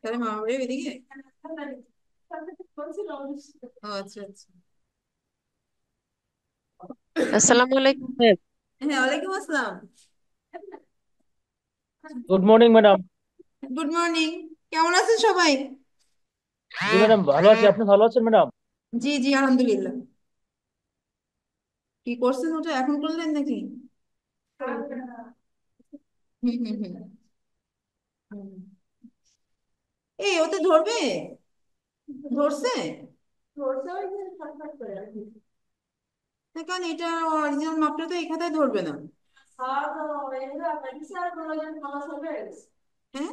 তাহলে মামা বাড়ি এদিকে? ও আচ্ছা আচ্ছা। আসসালামু আলাইকুম ম্যাম। হ্যাঁ, ওয়ালাইকুম আসসালাম। Good morning madam. Good morning. কেমন আছেন সবাই? জি ম্যাডাম, ভালো আছি। আপনি ভালো আছেন ম্যাডাম? জি জি, আলহামদুলিল্লাহ। কি করছেন, ওটা এখন করলেন নাকি? হুম হুম হুম হুম। এই ওতে ধরবে? ধরছে? ধরছে ওই যে ফটফট করে আর কি। না, কারণ এটা অরিজিনাল মাপটা তো এই খাতায় ধরবে না। হ্যাঁ, হ্যাঁ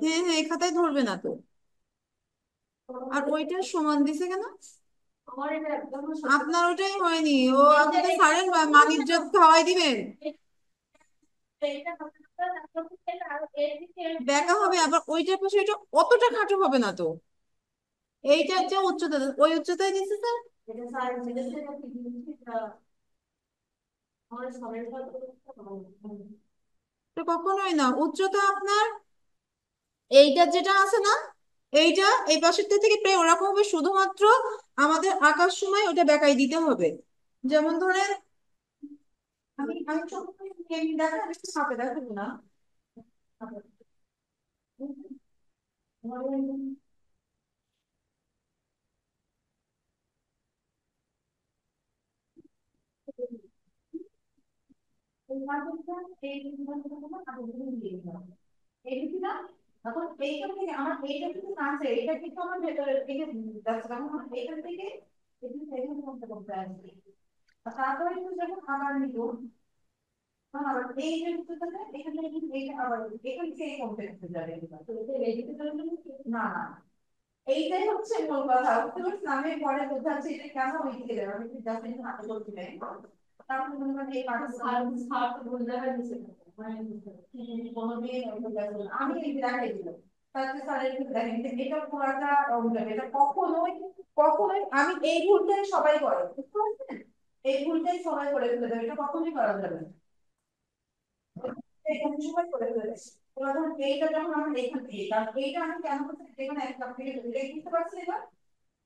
হ্যাঁ, এই খাতায় ধরবে না তো। আর ওইটা সমান দিছে কেন? আপনার ওটাই হয়নি। ও আপনি তো স্যারের মানিজ্জত খাওয়াই দিবেন। ব্যাকা হবে আবার ওইটার পাশে, এটা অতটা খাটো হবে না তো। এইটা হচ্ছে উচ্চতা, ওই উচ্চতায় দিচ্ছে স্যার। তো কখনোই না, উচ্চতা আপনার এইটা যেটা আছে না, এইটা এই পাশের থেকে প্রায় ওরকম হবে, শুধুমাত্র আমাদের আঁকার সময় ওটা বেকাই দিতে হবে। যেমন ধরেন, আমি আমি ছোট করে দেখা একটু ছাপে দেখাবো না। এই মাধ্যমটা এই মাধ্যমটা আগে দিয়ে দিতে হবে। এই না, এখন এইখান থেকে আমার এইটা কিন্তু আছে, এটা কিন্তু আমার ভেতরে থেকে যাচ্ছে, তখন আমার এইখান থেকে এখান থেকে করতে করতে আসবে। আর তারপরে কিন্তু যখন আবার নিব, তখন আবার এই যে উত্তরটা এখান থেকে কিন্তু এইটা আবার এখান থেকে এই কমতে করতে যাবে। তো এটা রেডিতে না না, এইটাই হচ্ছে মূল কথা। বুঝতে পারছেন? আমি পরে বোঝাচ্ছি এটা কেন হয়েছে, আমি একটু জাস্ট একটু হাতে বলছি না। তারপর মনে করেন এই পাঠে স্যার স্যার তো বলে দেখা দিচ্ছে মানে কোনো মেয়ে আমি এই দেখাই দিলাম, তাতে স্যার একটু দেখেন এটা পুরাটা অঙ্গন, এটা কখনোই কখনোই আমি এই ভুলটাই সবাই করে, বুঝতে পারছেন? এই ভুলটাই সবাই করে ফেলে দেবে, এটা কখনোই করা যাবে না। এখানে সবাই করে ফেলেছে। এবার ধরুন এইটা যখন আমরা এখান থেকে, কারণ এইটা আমি কেন করতে এখানে এক কাপ থেকে বুঝতে পারছি এবার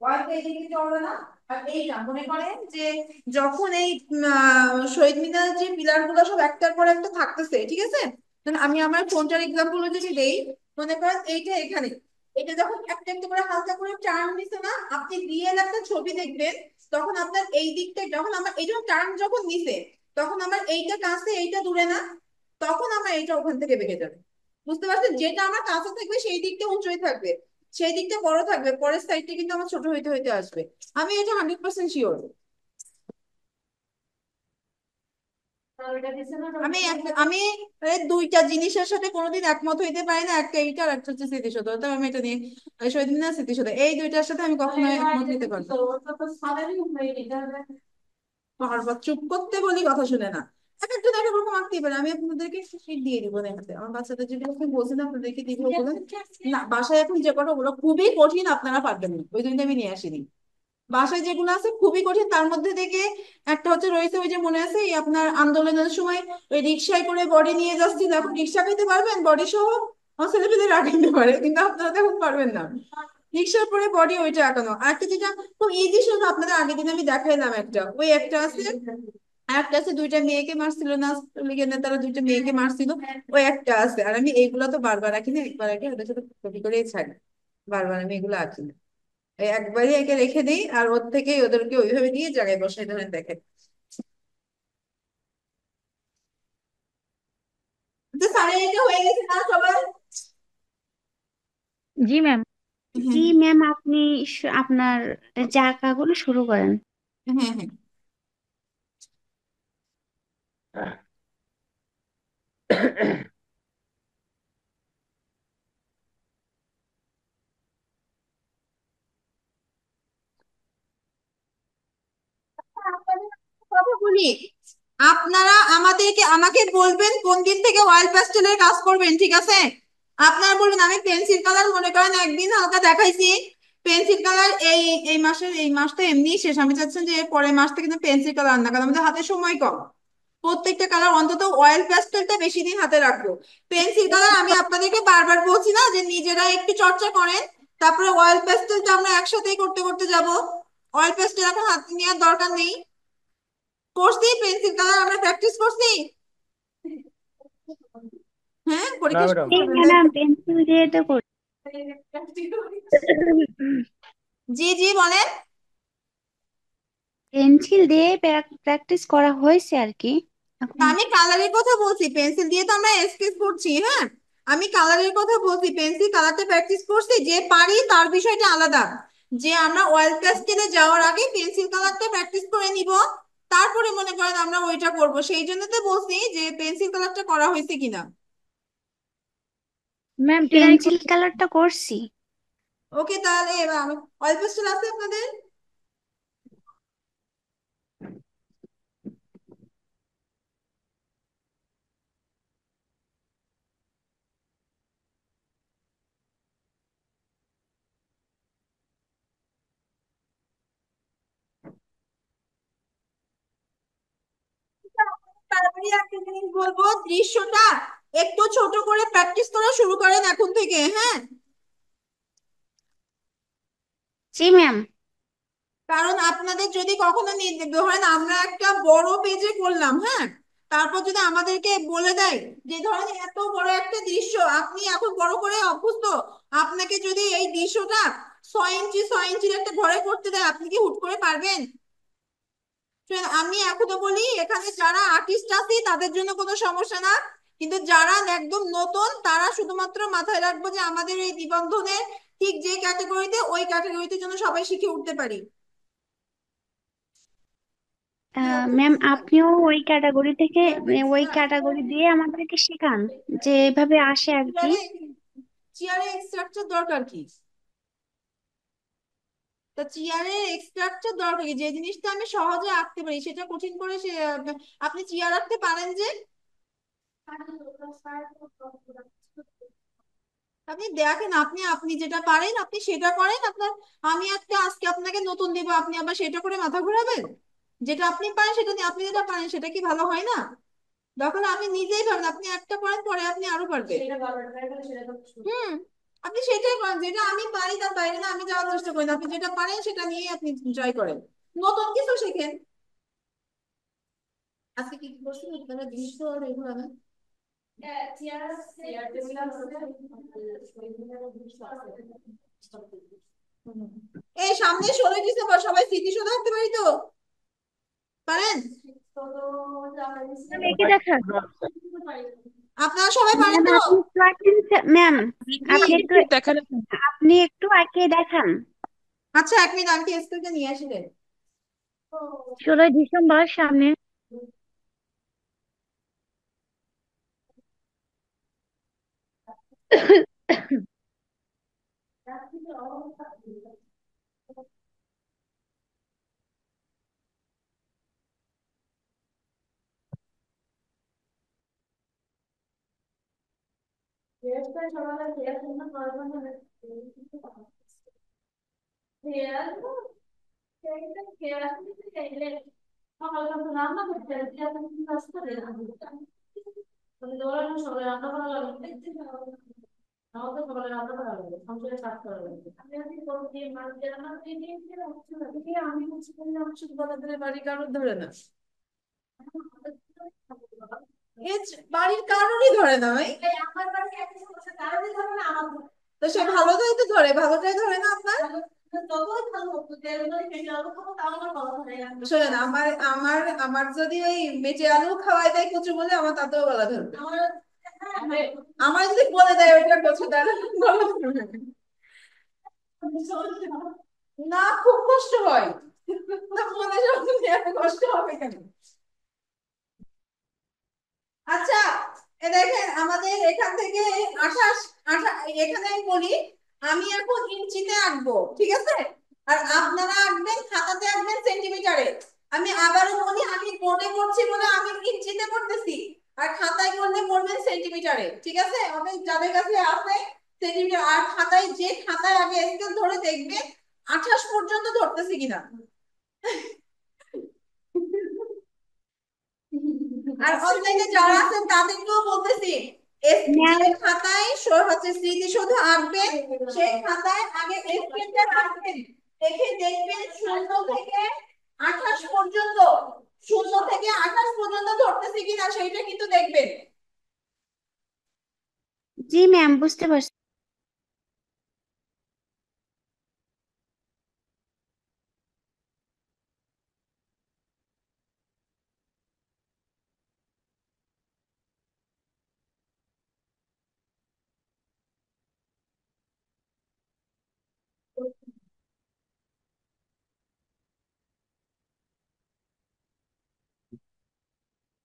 ওয়ার্ক এইদিকে চলবে না। আর এইটা মনে করেন যে যখন এই শহীদ মিনারের যে পিলার গুলো সব একটার পর একটা থাকতেছে, ঠিক আছে? মানে আমি আমার ফোনটার এক্সাম্পল যদি দেই, মনে করেন এইটা এখানে, এটা যখন একটা একটা করে হালকা করে টার্ন নিছে না, আপনি রিয়েল একটা ছবি দেখবেন, তখন আপনার এই দিকটা যখন আমার এই যখন টার্ন যখন নিছে, তখন আমার এইটা কাছে এইটা দূরে না, তখন আমার এইটা ওখান থেকে বেঁকে যাবে। বুঝতে পারছেন? যেটা আমার কাছে থাকবে সেই দিকটা উঁচুই থাকবে, সেই দিকটা বড় থাকবে, পরের সাইডটা কিন্তু আমার ছোট হইতে হইতে আসবে। আমি এটা 100% শিওর। আমি এই দুইটা জিনিসের সাথে কোনোদিন একমত হইতে পারি না, একটা এইটা আর একটা হচ্ছে স্মৃতিসৌধ। আমি এটা নিয়ে শহীদ মিনার স্মৃতিসৌধ, এই দুইটার সাথে আমি কখনো একমত হইতে পারবো না। বারবার চুপ করতে বলি, কথা শুনে না। এক একজন এক এক রকম আঁকতেই পারে। আমি আপনাদেরকে শীট দিয়ে দিব দেখাতে, আমার বাচ্চাদের যদি আপনি বলছেন আপনাদেরকে দিব ওগুলো। না, বাসায় এখন যে কটা ওগুলো খুবই কঠিন, আপনারা পারবেন না, ওই জন্য আমি নিয়ে আসিনি। বাসায় যেগুলো আছে খুবই কঠিন, তার মধ্যে থেকে একটা হচ্ছে রয়েছে, ওই যে মনে আছে এই আপনার আন্দোলনের সময় ওই রিক্সায় করে বডি নিয়ে যাচ্ছিল, এখন রিক্সা পেতে পারবেন বডি সহ? আমার ছেলে পেলে রাখতে পারে, কিন্তু আপনারা তো এখন পারবেন না। রিক্সার পরে বডি ওইটা আঁকানো। আর একটা যেটা খুব ইজি, শুধু আপনাদের আগের দিন আমি দেখাইলাম একটা, ওই একটা আছে, আর একটা আছে দুইটা মেয়েকে মারছিল না, লীগের নেতারা দুইটা মেয়েকে মারছিল, ওই একটা আছে। আর আমি এইগুলো তো বারবার আঁকি না, একবার আঁকি ওদের সাথে কপি করেই ছাড়ি, বারবার আমি এগুলো আঁকি না। এই একবারই একে রেখে দিই, আর ওর থেকেই ওদেরকে ওইভাবে দিয়ে জায়গায় বসাই ধরেন দেখেন। তো স্যারের এটা হয়ে গেছে না সবার? জি ম্যাম। হ্যাঁ জি ম্যাম, আপনি আপনার যে আঁকাগুলো শুরু করেন। হ্যাঁ হ্যাঁ হ্যাঁ। আপনাদের কথা বলি, আপনারা আমাকে বলবেন কোন দিন থেকে অয়েল প্যাস্টেলের কাজ করবেন, ঠিক আছে? আপনারা বলবেন। আমি পেন্সিল কালার মনে করেন একদিন হালকা দেখাইছি, পেন্সিল কালার এই এই মাসটা এমনি শেষ, আমি চাচ্ছেন যে এর পরের মাস থেকে কিন্তু পেন্সিল কালার না, কারণ আমাদের হাতে সময় কম। প্রত্যেকটা কালার অন্তত অয়েল প্যাস্টেলটা বেশি দিন হাতে রাখবো। পেন্সিল কালার আমি আপনাদেরকে বারবার বলছি না যে নিজেরা একটু চর্চা করেন, তারপরে অয়েল প্যাস্টেলটা আমরা একসাথেই করতে করতে যাব। অয়েল প্যাস্টেল এখন হাতে নেওয়ার দরকার নেই। করছি পেন্সিল কালার আমরা প্র্যাকটিস করছি। হ্যাঁ, না পরীক্ষা ম্যাডাম। এই ম্যাডাম পেন্সিল দিয়ে তো করি। জি জি বলেন। পেন্সিল দিয়ে প্র্যাকটিস করা হয়েছে আর কি। এখন আমি কালারের কথা বলছি, পেন্সিল দিয়ে তো আমরা স্কেচ করছি। হ্যাঁ, আমি কালারের কথা বলছি, পেন্সিল কালারটা প্র্যাকটিস করছি, যে পারি তার বিষয়টা আলাদা। যে আমরা অয়েল প্যাস্টেলে যাওয়ার আগে পেন্সিল কালারটা প্র্যাকটিস করে নিব, তারপরে মনে করেন আমরা ওইটা করব। সেই জন্য তো বলছি যে পেন্সিল কালারটা করা হয়েছে কিনা। ম্যাম ট্রাই পেন্সিল কালারটা করছি। ওকে, তাহলে এবার আমি অয়েল প্যাস্টেল আছে আপনাদের? তারপরে একটা জিনিস বলবো, দৃশ্যটা একটু ছোট করে প্র্যাকটিস করা শুরু করেন এখন থেকে। হ্যাঁ, জি ম্যাম। কারণ আপনাদের যদি কখনো ধরেন আমরা একটা বড় পেজে করলাম, হ্যাঁ, তারপর যদি আমাদেরকে বলে দেয় যে ধরেন এত বড় একটা দৃশ্য আপনি এখন বড় করে অভ্যস্ত, আপনাকে যদি এই দৃশ্যটা 6 ইঞ্চি 6 ইঞ্চির একটা ঘরে করতে দেয়, আপনি কি হুট করে পারবেন? শোনেন, আমি এখনো বলি এখানে যারা আর্টিস্ট আছে তাদের জন্য কোনো সমস্যা না, কিন্তু যারা একদম নতুন তারা শুধুমাত্র মাথায় রাখবো যে আমাদের এই নিবন্ধনের ঠিক যে ক্যাটাগরিতে, ওই ক্যাটাগরিতে যেন সবাই শিখে উঠতে পারি। ম্যাম আপনিও ওই ক্যাটাগরি দিয়ে আমাদেরকে শেখান, যে এভাবে আসে আর কি। চেয়ারে চেয়ারে স্ট্রাকচার দরকার কি? তা চেয়ারের স্ট্রাকচার দরকার কি? যে জিনিসটা আমি সহজে আঁকতে পারি সেটা কঠিন করে সে আপনি চেয়ার আঁকতে পারেন যে? আপনি দেখেন, আপনি আপনি যেটা পারেন আপনি সেটা করেন। আপনার আমি একটা আজকে আপনাকে নতুন দিব, আপনি আবার সেটা করে মাথা ঘোরাবেন? যেটা আপনি পারেন সেটা নিয়ে আপনি যেটা পারেন সেটা কি ভালো হয় না? তখন আপনি নিজেই পারবেন, আপনি একটা করেন পরে আপনি আরো পারবেন। হুম, আপনি সেটাই করেন, যেটা আমি পারি তার বাইরে না আমি যাওয়ার চেষ্টা করি না। আপনি যেটা পারেন সেটা নিয়ে আপনি ট্রাই করেন, নতুন কিছু শেখেন। আজকে কি কি করছেন আপনারা? দৃশ্য আর এগুলো না? এই সামনে 16 ডিসেম্বর, সবাই স্মৃতিসৌধ আঁকতে পারি তো? পারেন? ম্যাম এঁকে দেখান। আপনারা সবাই পারেন ম্যাম তো? আপনি একটু ম্যাম কি? দেখানো আপনি একটু এঁকে দেখান। আচ্ছা, 1 মিনিট, আমি কি স্কুলকে নিয়ে আসলেন? 16ই ডিসেম্বর সামনে। বাড়ির কারোর ধরে না, বাড়ির কারোরই ধরে না ভাই। তো সে ভালোটাই তো ধরে, ভালোটাই ধরে না আপনার? শোনেন, আমার আমার আমার যদি ওই মেচে আলু খাওয়াই দেয় কচু বলে, আমার তাতেও গলা ধরবে। আমার যদি বলে দেয় ওইটা কচু, তাহলে গলা ধরবে না। খুব কষ্ট হয়। তা মনে যখন এত কষ্ট হবে কেন? আচ্ছা, এ দেখেন আমাদের এখান থেকে 28 এখানে আমি বলি, আমি এখন ইঞ্চিতে আঁকবো, ঠিক আছে? আর আপনারা আঁকবেন, খাতাতে আঁকবেন সেন্টিমিটারে। আমি আবারও বলি, আমি বোর্ডে করছি বলে আমি ইঞ্চিতে করতেছি, আর খাতায় করলে করবেন সেন্টিমিটারে, ঠিক আছে? আমাদের যাদের কাছে আছে সেন্টিমিটার, আর খাতায় যে খাতায় আগে স্কেল ধরে দেখবে 28 পর্যন্ত ধরতেছি কিনা। আর অনলাইনে যারা আছেন তাদেরকেও বলতেছি, যে ম্যাম খাতায় হচ্ছে স্মৃতিসৌধ আঁকবেন, সেই খাতায় আগে স্কেলটা রাখবেন, দেখে দেখবেন শূন্য থেকে 28 পর্যন্ত, শূন্য থেকে 28 পর্যন্ত ধরতেছে কিনা সেইটা কিন্তু দেখবেন। জি ম্যাম, বুঝতে পারছি।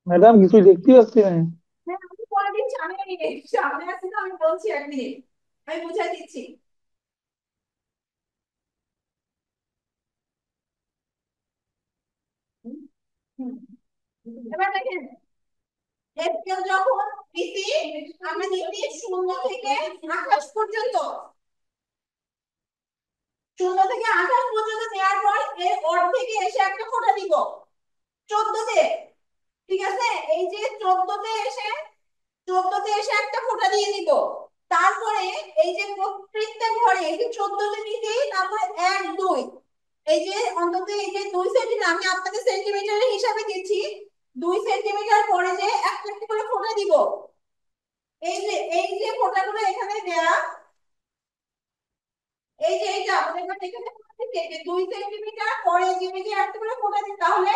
ম্যাডাম কিছু দেখতে পাচ্ছি না। হ্যাঁ, আমি পরে দিচ্ছি, আমি সামনে আছি তো, আমি বলছি 1 মিনিট, আমি বুঝাই দিচ্ছি। হুম, হুম। এবার দেখেন, স্কেল যখন নিছি, আমরা নিছি শূন্য থেকে 28 পর্যন্ত, শূন্য থেকে 28 পর্যন্ত নেওয়ার পর এর অর্ধেকে এসে একটা ফোঁটা দিব 14 তে। ঠিক আছে, এই যে 14 তে এসে একটা ফোঁটা দিয়ে দিব। তারপরে এই যে প্রত্যেকটা ঘরে এই যে 14 তে নিছি, তারপরে 1 2, এই যে অন্তত এই যে 2 সেন্টিমিটার, আমি আপনাদের সেন্টিমিটারের হিসাবে দিচ্ছি, 2 সেন্টিমিটার পরে যে একটা একটা করে ফোঁটা দিব। এই যে ফোঁটাগুলো এখানে দেয়া, এই যে এইটা আপনাদের এখানে থেকে যে 2 সেন্টিমিটার পরে যে একটা করে ফোঁটা দিই, তাহলে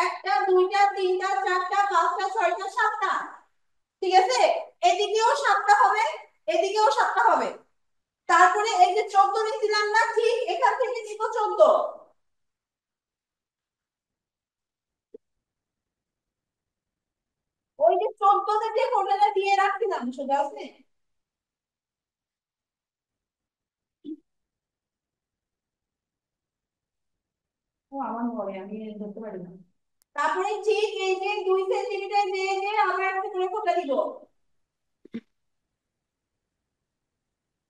একটা দুইটা তিনটা চারটা পাঁচটা ছয়টা সাতটা। ঠিক আছে, এদিকেও সাতটা হবে, এদিকেও সাতটা হবে। তারপরে এই যে 14 নিছিলাম না, ঠিক এখান থেকে দিব 14। ওই যে 14 তে যে ফোঁটাটা দিয়ে রাখছিলাম, সোজা আছে। ও আমার ঘরে, আমি ধরতে পারি না। তারপরে ঠিক এই যে 2 সেন্টিমিটার দিয়ে যে আমরা একটা করে ফোঁটা দিব।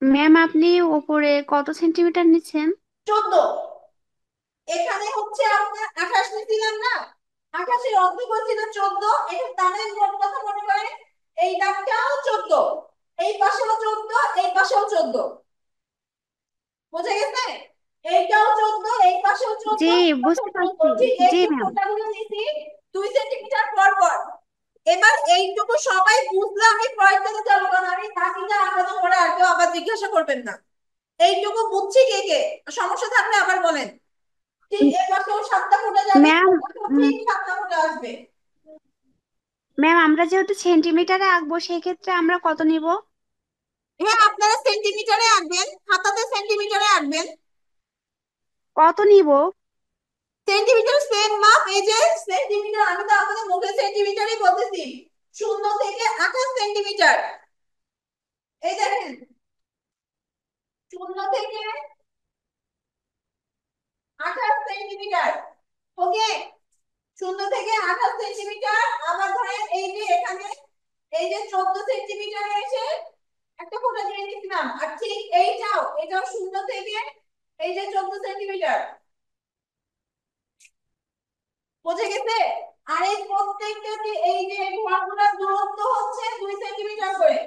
ম্যাম আপনি ওপরে কত সেন্টিমিটার নিচ্ছেন? 14। এখানে হচ্ছে আপনার 28 নিছিলাম না, 28 এর অর্ধেক হচ্ছিল 14, এটা তাহলে মোট কথা মনে করেন এই দাগটাও 14, এই পাশেও 14, এই পাশেও 14। বুঝা গেছে? এইটাও 14, এই পাশেও 14, জি, এই পাশেও বুঝতে 14। পারছি। ঠিক এই জি যে ম্যাম। ফোঁটাগুলো নিছি 2 সেন্টিমিটার পর পর। এবার এইটুকু সবাই বুঝলে আমি পয়েন্টটাতে যাবো, কারণ আমি বাকিটা আপনাদের পরে আর কেউ আবার জিজ্ঞাসা করবেন না। এইটুকু বুঝছি কে কে, সমস্যা থাকলে আবার বলেন। ঠিক এর পাশেও 7টা ফোঁটা যাবে, ম্যাম, এর পাশেও ঠিক 7টা ফোঁটা আসবে। ম্যাম আমরা যেহেতু সেন্টিমিটারে আঁকবো সেই ক্ষেত্রে আমরা কত নিব? হ্যাঁ, আপনারা সেন্টিমিটারে আঁকবেন, খাতাতে সেন্টিমিটারে আঁকবেন। কত নিব? সেন্টিমিটার সেম মাপ, এই যে সেন্টিমিটার, আমি তো আপনাদের মুখে সেন্টিমিটারই বলতেছি। 0 থেকে 28 সেন্টিমিটার, এই দেখেন, 0 থেকে 28 সেন্টিমিটার। ওকে, 0 থেকে 28 সেন্টিমিটার। আবার ধরেন এই যে এখানে এই যে 14 সেন্টিমিটারে এসে একটা ফোঁটা দিয়ে দিচ্ছিলাম, আর ঠিক এটাও 0 থেকে এই যে 14 সেন্টিমিটার। বুঝে গেছে? আর এই প্রত্যেকটা এই যে ঘরগুলোর দূরত্ব হচ্ছে 2 সেন্টিমিটার করে,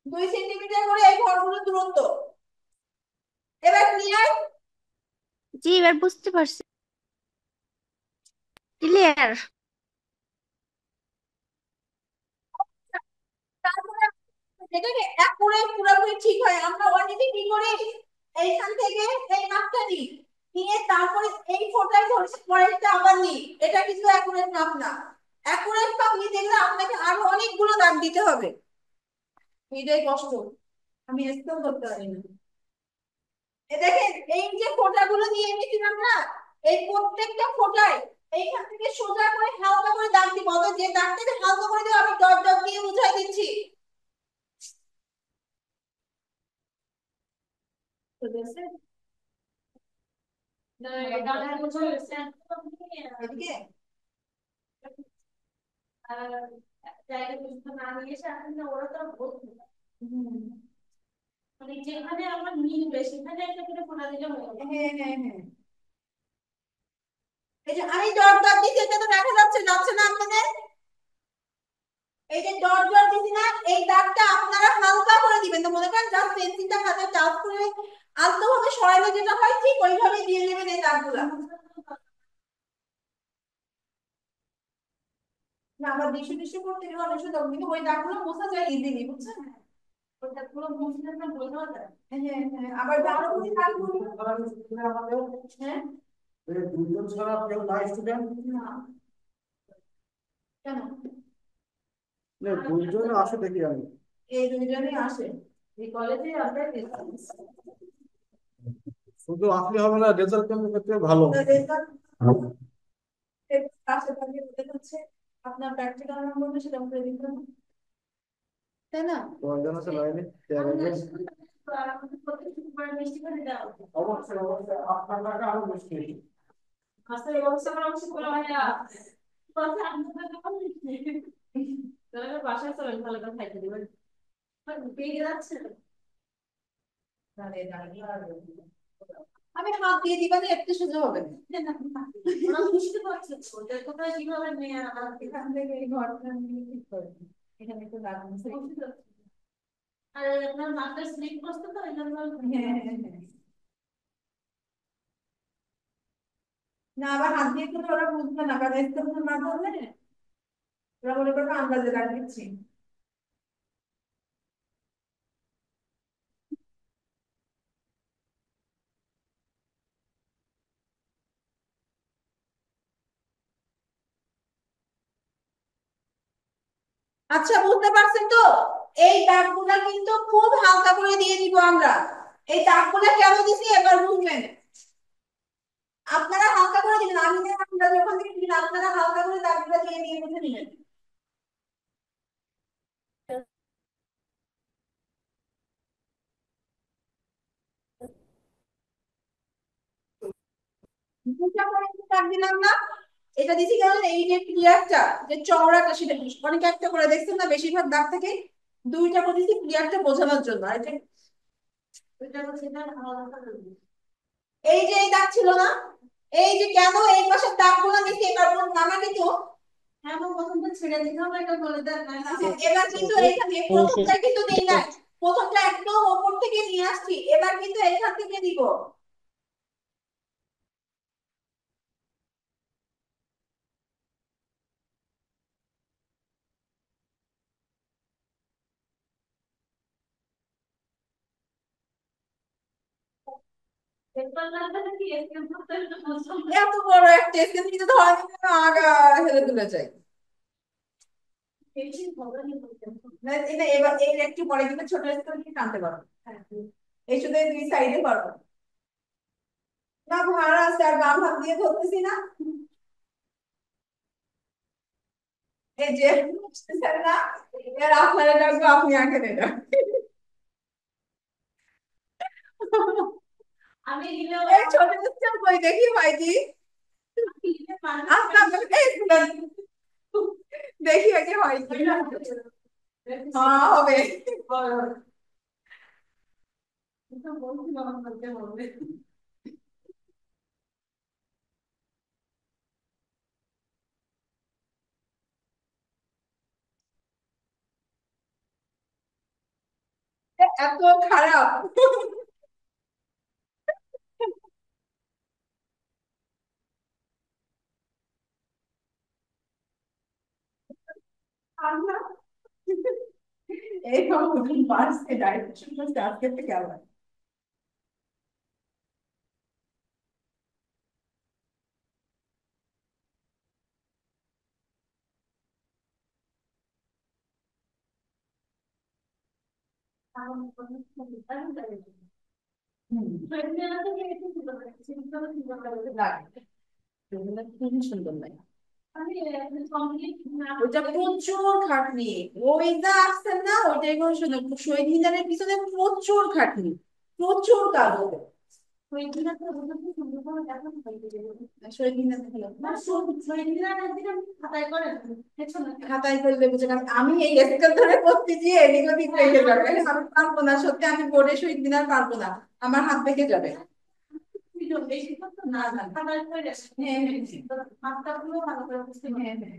2 সেন্টিমিটার করে এই ঘরগুলোর দূরত্ব। এবার ক্লিয়ার? জি, এবার বুঝতে পারছি। ক্লিয়ার। তারপরে যেটাকে অ্যাকুরেট পুরোপুরি ঠিক হয়, আমরা অনেকে কি করি, এইখান থেকে এই মাপটা নিই, নিয়ে তারপরে এই ফোঁটায় ধরে পরেরটা আবার নিই। এটা কিন্তু অ্যাকুরেট মাপ না। অ্যাকুরেট মাপ নিতে গেলে আপনাকে আরো অনেকগুলো দাগ দিতে হবে, এটাই কষ্ট, আমি স্কেল করতে পারি না। দেখেন, এই যে ফোঁটাগুলো নিয়ে নিয়েছিলাম না, এই প্রত্যেকটা ফোঁটায় এইখান থেকে সোজা করে হালকা করে দাগ দিব, অর্থাৎ যে দাগটাকে হালকা করে দিব আমি ডট ডট দিয়ে বুঝাই দিচ্ছি। বুঝেছে? এদিকে হুম। হ্যাঁ হ্যাঁ হ্যাঁ, এই যে আমি ডট ডট দিচ্ছি, এটা তো দেখা যাচ্ছে, যাচ্ছে না আপনাদের? এই যে ডট ডট দিছি না, এই দাগটা আপনারা হালকা করে দিবেন। তো মনে করেন জাস্ট পেন্সিলটা হাতে টাচ করে আলতোভাবে সরাইলে যেটা হয় ঠিক ওইভাবেই দিয়ে নেবেন এই দাগগুলা। না আবার ডিসু ডিসু করতে গেলে অনেক সময় তখন কিন্তু ওই দাগগুলো মোছা যায় ইজিলি, বুঝছেন? ওই দাগগুলো মুছলে আপনার বোঝা যায়। হ্যাঁ হ্যাঁ হ্যাঁ, আবার আরো যদি দাগগুলো হ্যাঁ দুজন ছাড়া কেউ নাই স্টুডেন্ট? না কেন দুজন আসে দেখি আমি। এই দুইজনই আসে এই কলেজে আসে। শুধু আসলে হবে না, রেজাল্ট কেমন করতে ভালো। আপনার প্র্যাকটিক্যাল নাম্বার সেটা করে দিবেন, তাই না? কয়জন আছে লাইনে? অবশ্যই অবশ্যই, আপনার টাকা আরো বেশি। বাসায় চলেন, ভালো করে খাইতে দিবেন। পেয়ে যাচ্ছে আমি হাত দিয়ে দিবা যে একটু সোজা হবে ওরা বুঝতে পারছে তো যে কোথায় কিভাবে নিয়ে এখান থেকে এই ঘরটা নিয়ে ঠিক করে এখানে একটু দাঁড়ানো আর আপনার মাথা স্লিপ করতে তো এটা হ্যাঁ হ্যাঁ হ্যাঁ না আবার হাত দিয়ে কিন্তু ওরা বুঝবে না, কারণ স্টেপটা না ধরলে ওরা মনে করবে আন্দাজে দাঁড় দিচ্ছি। আচ্ছা বুঝতে পারছেন তো? এই দাগগুলা কিন্তু খুব হালকা করে দিয়ে দিব আমরা। এই দাগগুলা কেন দিছি এবার বুঝবেন। আপনারা হালকা করে দিবেন, আমি না আপনারা যখন থেকে দিবেন আপনারা হালকা করে দাগগুলা দিয়ে নিয়ে বুঝে নিবেন। দুটা করে একটু দাগ দিলাম না, এটা দিছি কেন এই যে ক্লিয়ারটা যে চওড়াটা সেটা অনেক একটা করে দেখছেন না, বেশিরভাগ দাগ থেকে দুইটা করে দিছি ক্লিয়ারটা বোঝানোর জন্য। আর এটা এটা হচ্ছে এটা আলাদা করে দিছি। এই যে এই দাগ ছিল না, এই যে কেন এই পাশের দাগগুলো নিচে এবার নামা কিন্তু হ্যাঁ আমার প্রথমটা ছেড়ে দিতে হবে এটা বলে দেন না। এবার কিন্তু এইখানে প্রথমটা কিন্তু দেই না, প্রথমটা একদম উপর থেকে নিয়ে আসছি, এবার কিন্তু এইখান থেকে দিব। এত বড় একটা স্কেল নিতে ধরেন আগা হেলে তুলে যায়। না, এটা এবার এর একটু পরে কিন্তু ছোট স্কেল দিয়ে টানতে পারো। এই শুধু এই দুই সাইডে পারো না, ভাড়া আছে আর বাম হাত দিয়ে ধরতেছি না। এই যে বুঝতেছেন না, এর আপনারা ডাকবো আপনি আঁকেন এটা। আমি এই ছোট স্কেল বই দেখি ভাইজি। আস্তে আস্তে এই শুনেন, দেখি আগে হয় কি। হ্যাঁ হবে। এত খারাপ আমরা এইরকম বাসে ডাইরেকশন করতে আজকে থেকে আবার খুবই সুন্দর লাগে। ওইটা প্রচুর খাটনি, ওই যা আসছেন না ওইটাই কোনো সুন্দর। শহীদ মিনারের পিছনে প্রচুর খাটনি, প্রচুর কাজ ওদের। শহীদ মিনারটা ওদেরকে সুন্দর করে দেখানো হয়নি। শহীদ মিনার দেখলাম না, শহীদ মিনার একদিন আমি খাতায় করে পেছনে খাতায় করলে বুঝে না, আমি এই স্কেল ধরে করতে গিয়ে এদিক ওদিক রেখে যাবে, আমি পারবো না সত্যি, আমি বোর্ডে শহীদ মিনার পারবো না, আমার হাত বেঁকে যাবে। হ্যাঁ হ্যাঁ হ্যাঁ।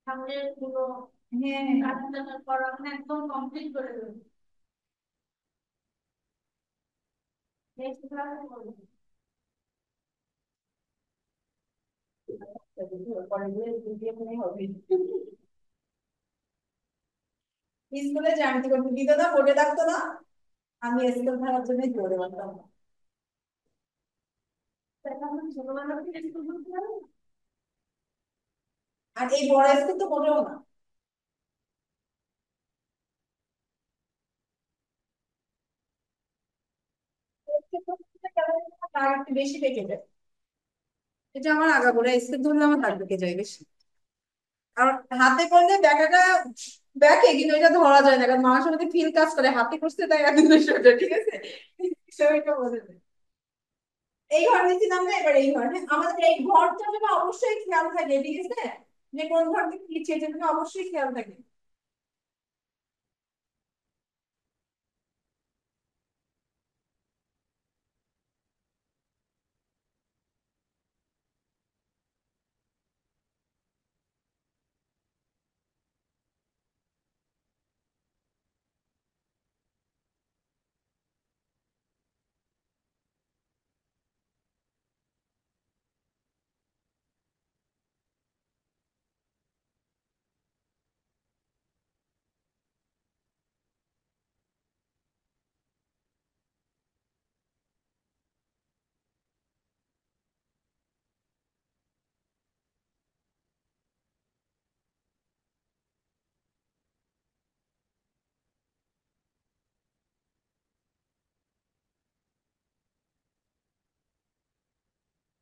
সামনের পুরো হ্যাঁ কাজটা করা মানে একদম কমপ্লিট করে দেবো। নেক্সট ক্লাসে করবো। পরে গিয়ে দিয়ে মনে হবে স্কুলে জ্যামিতি করতে দিত না, বোর্ডে থাকতো না, আমি স্কুল থাকার জন্য জোরে বাঁধতাম। ছোটবেলা থেকে স্কুল করতে পারো না? আর এই বড় স্কুল তো মোটেও না। তার একটু বেশি পেকে যায়। এটা আমার আগাগোড়া স্কুল ধরলে আমার দাগ পেকে যায় বেশি। আর হাতে করলে ব্যাকাটা ব্যাকে, কিন্তু এটা ধরা যায় না, কারণ মানুষের মধ্যে ফিল কাজ করে, হাতে করছে তাই একদম সোজা, ঠিক আছে, সেটা বোঝা যায়। এই ঘর নিয়েছিলাম না, এবার এই ঘর, হ্যাঁ আমাদের এই ঘরটা যেন অবশ্যই খেয়াল থাকে, ঠিক আছে, যে কোন ঘর থেকে নিচ্ছে এটা যেন অবশ্যই খেয়াল থাকে।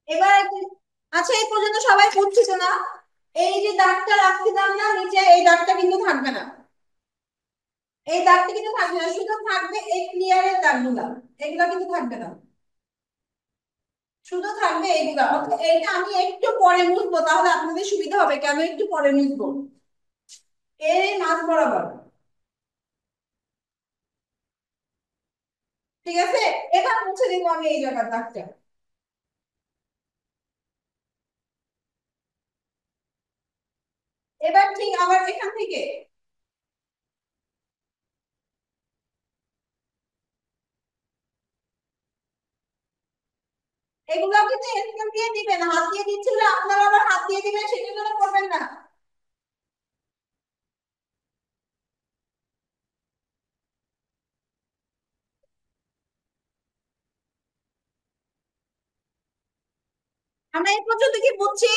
এবার আচ্ছা, এই পর্যন্ত সবাই বুঝছো না? এই যে দাগটা রাখছিলাম না নিচে, এই দাগটা কিন্তু থাকবে না, এই দাগটা কিন্তু থাকবে না, শুধু থাকবে এই ক্লিয়ারের দাগগুলা, এগুলা কিন্তু থাকবে না, শুধু থাকবে এইগুলা। অর্থাৎ এইটা আমি একটু পরে মুছবো, তাহলে আপনাদের সুবিধা হবে, কেন একটু পরে মুছবো, এই মাঝ বরাবর, ঠিক আছে। এবার মুছে দিব আমি এই জায়গার দাগটা। এবার ঠিক আবার এখান থেকে এগুলো কিন্তু স্কেল দিয়ে দিবেন, হাত দিয়ে দিচ্ছিল, আপনারা আবার হাত দিয়ে দিবেন সেটা জন্য করবেন না। আমরা এই পর্যন্ত কি বুঝছি?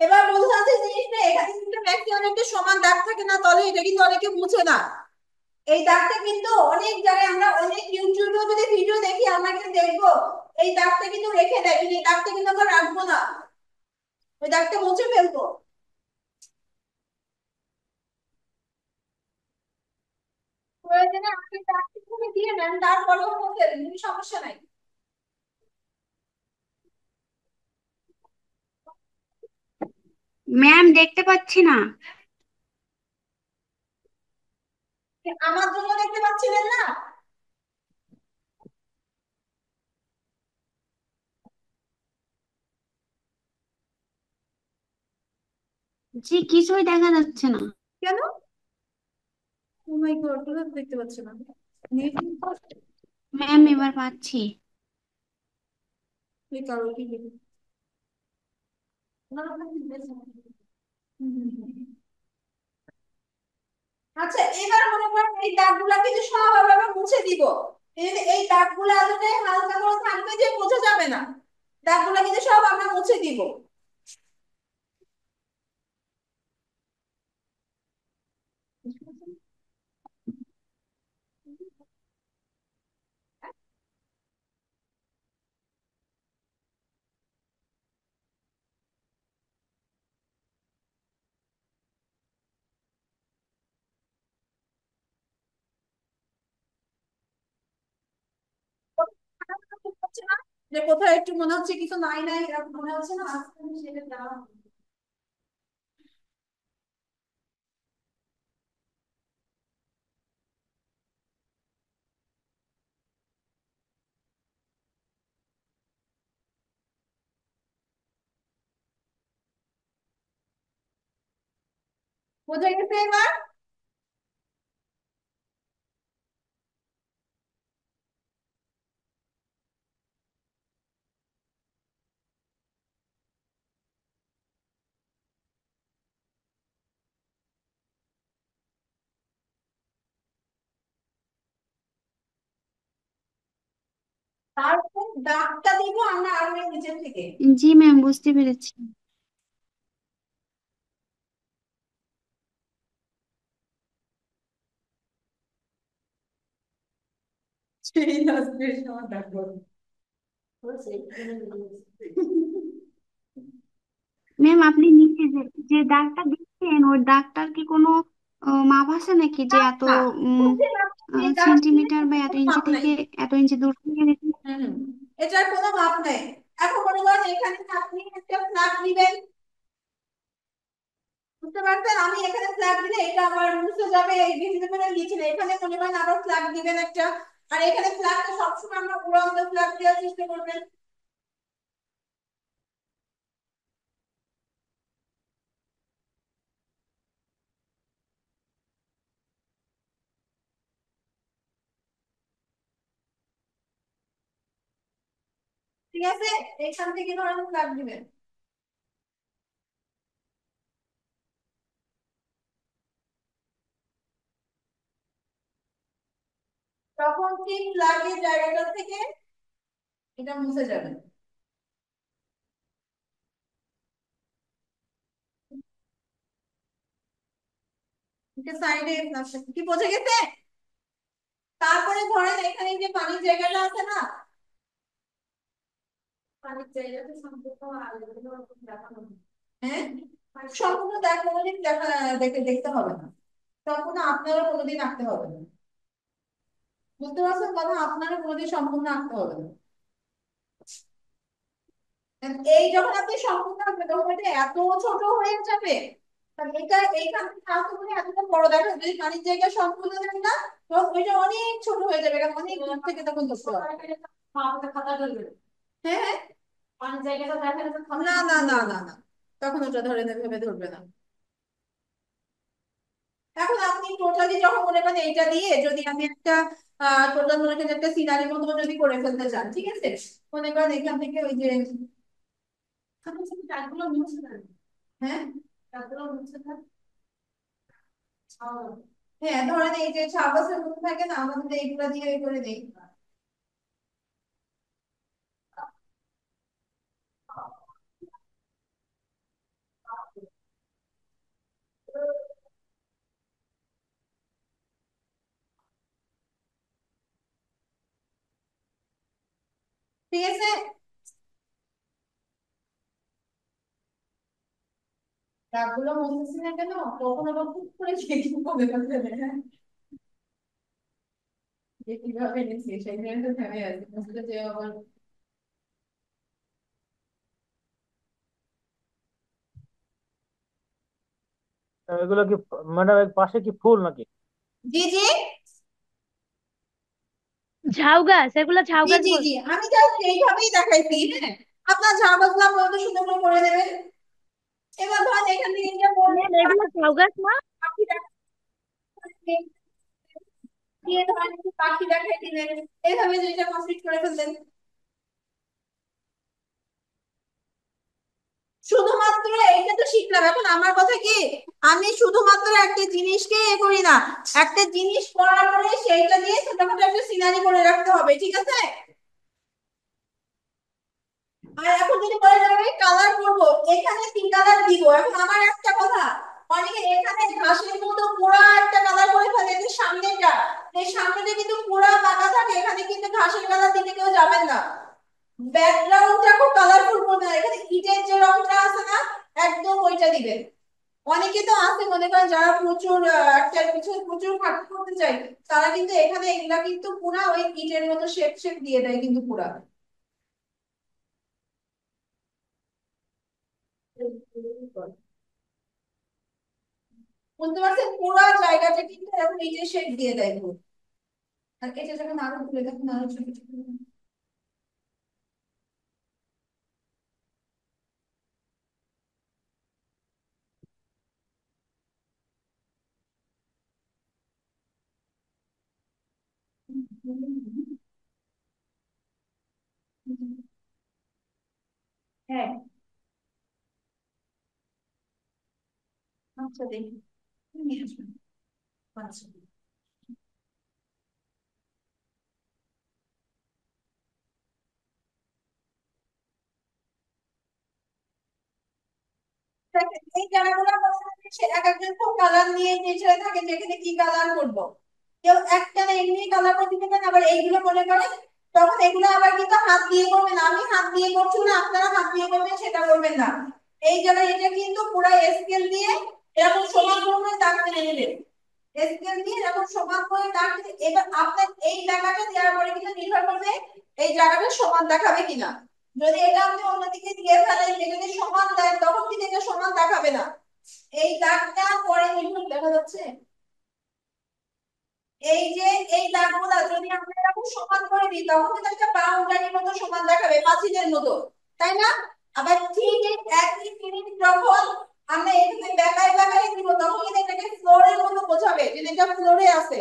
এবার বোঝা যাচ্ছে জিনিসটা, এখানে কিন্তু ব্যক্তি অনেকটা সমান দাগ থাকে না তলে, এটা কিন্তু অনেকে বুঝে না। এই দাগটা কিন্তু অনেক জায়গায় আমরা অনেক ইউটিউবেও যদি ভিডিও দেখি আমরা কিন্তু দেখবো এই দাগটা কিন্তু রেখে দেয়, কিন্তু এই দাগটা কিন্তু আমরা রাখবো না, ওই দাগটা মুছে ফেলবো। প্রয়োজনে আপনি দাগটা তুমি দিয়ে নেন, তারপরেও মুছে দিন, কোনো সমস্যা নাই। ম্যাম দেখতে পাচ্ছি না। আমার জন্য দেখতে পাচ্ছিলেন না? জি কিছুই দেখা যাচ্ছে না। কেন? ও মাই গড, দেখতে পাচ্ছি না। নেট ম্যাম এবার পাচ্ছি। এই কারো কি দেখি না। হুম, হুম, হুম। আচ্ছা, এবার মনে করেন এই দাগগুলা কিন্তু সব আমরা মুছে দিব, এই দাগগুলা আসলে হালকা করে থাকবে যে বোঝা যাবে না, দাগগুলা কিন্তু সব আমরা মুছে দিব। হচ্ছে না যে কোথাও একটু মনে হচ্ছে কিছু নাই নাই এরকম মনে হচ্ছে না, আজকে আমি সেটা দেওয়া বোঝা গেছে এবার? তারপর দাগটা দিব আমরা আরো নিচের থেকে। জি ম্যাম, বুঝতে পেরেছি। সেই লাস্টের সময় দাগ করবো। ম্যাম, আপনি নিচে যে যে দাগটা দিচ্ছেন ওই দাগটার কি কোনো মাপ আছে নাকি, যে এত না, বুঝতে পারছি যে দাগ দিলে সেন্টিমিটার বা এটার এত কোনো ইঞ্চি মাপ নাই। থেকে এত ইঞ্চি দূর থেকে রেখে? হুম, এটার কোনো মাপ নাই। এখন মনে করেন এখানে আপনি একটা ফ্ল্যাগ দিবেন, বুঝতে পারছেন? আমি এখানে ফ্ল্যাগ দিলে এটা আবার মুছে যাবে, এই ভিজিবল লিখলে এখানে মনে করেন আবার ফ্ল্যাগ দিবেন একটা। আর এখানে ফ্ল্যাগটা সবসময় আমরা উড়ান্ত ফ্ল্যাগ দেওয়ার চেষ্টা করবেন। ঠিক আছে, এখান থেকে ধরেন ফ্ল্যাগ দিবেন। তখন ঠিক ফ্ল্যাগের জায়গাটা থেকে এটা মুছে যাবে। সাইডে কি বোঝা গেছে? তারপরে ধরেন এখানে যে পানির জায়গাটা আছে না, পানির জায়গাটা সম্পূর্ণ আলাদা দেখানো হবে। হ্যাঁ, সম্পূর্ণ কোনোদিন দেখতে হবে না, সম্পূর্ণ আপনারও কোনোদিন আঁকতে হবে না। বুঝতে পারছেন কথা? আপনারও কোনোদিন সম্পূর্ণ আঁকতে হবে না। এই যখন আপনি সম্পূর্ণ আঁকবেন তখন এটা এত ছোট হয়ে যাবে, কারণ এটা এইখান থেকে আসতে বলে এতটা বড় দেখা, যদি পানির জায়গা সম্পূর্ণ দেন না তখন ওইটা অনেক ছোট হয়ে যাবে, এটা অনেক দূর থেকে তখন ধরতে হবে। হ্যাঁ হ্যাঁ, পানির জায়গাটা দেখা যাচ্ছে। না না না না না, তখন ওটা ধরে ভেবে ধরবে না। এখন আপনি টোটালি যখন মনে করেন এইটা দিয়ে যদি আমি একটা টোটাল মনে করেন একটা সিনারি মতো যদি করে ফেলতে চান, ঠিক আছে, মনে করেন এখান থেকে ওই যে আপনি শুধু দাগগুলো মুছে দেন। হ্যাঁ, দাগগুলো মুছে দেন। হ্যাঁ, ধরেন এই যে সাবাসের মধ্যে থাকে না, আমাদের এইগুলা দিয়ে করে দেই। ঠিক আছে, দাগগুলো মুছতেছি না কেন, কখনো বা খুব করে সেই হবে হ্যাঁ, যে কিভাবে নিচ্ছি সেই জন্য থেমে আছে, মুছতে যে আবার। এগুলো কি ম্যাডাম এর পাশে কি ফুল নাকি? জি জি ঝাউ গাছ, এগুলো ঝাউ জি গাছ জি বল। জি, আমি জাস্ট এইভাবেই দেখাইছি। হ্যাঁ, আপনার ঝাড় বাজলা মতো সুন্দর করে করে দেবেন। এবার ধরেন এখান থেকে যে বললেন ম্যাম, এগুলো ঝাউ গাছ না? পাখি দেখাচ্ছি, দিয়ে ধরেন একটু পাখি দেখাই দিলেন, এইভাবে যেটা কমপ্লিট করে ফেললেন। শুধুমাত্র এইটা তো শিখলাম, এখন আমার কথা কি, আমি শুধুমাত্র একটা জিনিসকে করি না, একটা জিনিস করার পরে সেইটা দিয়ে ছোটখাটো একটা সিনারি করে রাখতে হবে, ঠিক আছে? আর এখন যদি বলে যে আমি কালার করবো, এখানে কি কালার দিব, এখন আমার একটা কথা, অনেকে এখানে ঘাসের মতো পুরা একটা কালার করে ফেলে, যে সামনেটা, এই সামনেটা কিন্তু পুরা বাঁকা থাকে, এখানে কিন্তু ঘাসের কালার দিতে কেউ যাবেন না। ব্যাকগ্রাউন্ডটা খুব কালারফুল করবে না, এখানে ইটের যে রংটা আছে না, একদম ওইটা দিবেন। অনেকে তো আছে মনে করেন যারা প্রচুর একটা কিছু প্রচুর খাটনি করতে চায়, তারা কিন্তু এখানে এগুলা কিন্তু পুরা ওই ইটের মতো শেপ শেপ দিয়ে দেয় কিন্তু পুরা। বুঝতে পারছেন, পুরো জায়গাটা কিন্তু এরকম ইটের শেপ দিয়ে দেয় পুরো। আর এটা যখন আরো তুলে দেখুন আরো ছোট ছোট। হ্যাঁ, আচ্ছা দেখি, নিয়ে আসবেন। আচ্ছা, দেখেন, এই জায়গাগুলো মনে হয় যে সে এক একজন তো কালার নিয়ে টেনশনে থাকে যে এখানে কি কালার করবো। কেউ একটা না এমনি কালার করে দিতে পারেন, আবার এইগুলো মনে করে তখন এগুলো আবার কিন্তু হাত দিয়ে করবেন না। আমি হাত দিয়ে করছি না, আপনারা হাত দিয়ে করবেন সেটা করবেন না। এই জায়গায় এটা কিন্তু পুরো স্কেল দিয়ে এরকম সমান করে দাগ টেনে নেবেন। স্কেল দিয়ে এরকম সমান করে দাগ টেনে, এবার আপনার এই জায়গাটা দেওয়ার পরে কিন্তু নির্ভর করবে এই জায়গাটা সমান দেখাবে কিনা। যদি এটা আপনি অন্যদিকে দিয়ে ফেলেন, এটা যদি সমান দেন তখন কিন্তু এটা সমান দেখাবে না। এই দাগটা পরে নির্ভর দেখা যাচ্ছে। এই যে এই দাগগুলা যদি আমরা এরকম সমান করে দিই তখন কিন্তু একটা বাউন্ডারির মতো সমান দেখাবে, পাঁচিলের মতো, তাই না? আবার ঠিক এই একই জিনিস যখন আমরা এখানে বেকায় বেকায় দিব তখন কিন্তু এটাকে ফ্লোরের মতো বোঝাবে যে এটা ফ্লোরে আছে।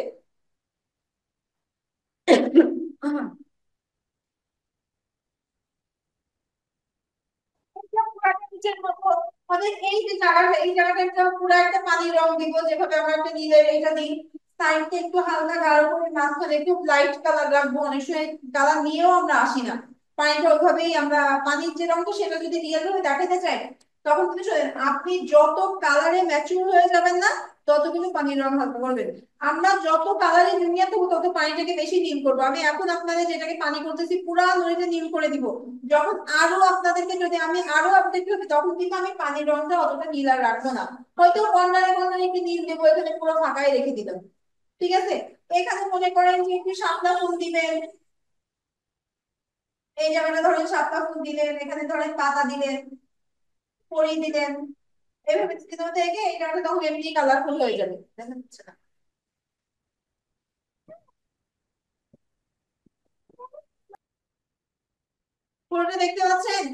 এটা পুরো একটা নিচের মতো, মানে এই যে জায়গাটা, এই জায়গাটা একটা পুরো একটা পানির রং দিব, যেভাবে আমরা একটা নীলের এটা দিই। সাইডটা একটু হালকা গাঢ় করে, মাঝখানে একটু লাইট কালার রাখবো। অনেক সময় কালার নিয়েও আমরা আসি না, পানিটা ওইভাবেই আমরা পানির যে রংটা সেটা যদি রিয়েল ভাবে দেখাতে চাই তখন কিন্তু শোনেন, আপনি যত কালারে ম্যাচিউর হয়ে যাবেন না তত কিন্তু পানির রং হালকা করবেন। আমরা যত কালারে দুনিয়া থাকবো তত পানিটাকে বেশি নীল করবো। আমি এখন আপনাদের যেটাকে পানি করতেছি পুরা নদীতে নীল করে দিব। যখন আরো আপনাদেরকে যদি আমি আরো আপডেট করি তখন কিন্তু আমি পানির রংটা অতটা নীল আর রাখবো না, হয়তো কর্নারে কর্নারে একটু নীল দেবো, এখানে পুরো ফাঁকাই রেখে দিলাম। ঠিক আছে, এখানে মনে করেন যে একটু শাপলা ফুল দিবেন, এই জায়গাটা ধরেন শাপলা ফুল দিলেন, এখানে ধরেন পাতা দিলেন, পরি দিলেন, এভাবে দিতে থেকে এই জায়গাটা তখন এমনি কালারফুল হয়ে যাবে। দেখা যাচ্ছে না? পুরোটা দেখতে পাচ্ছেন?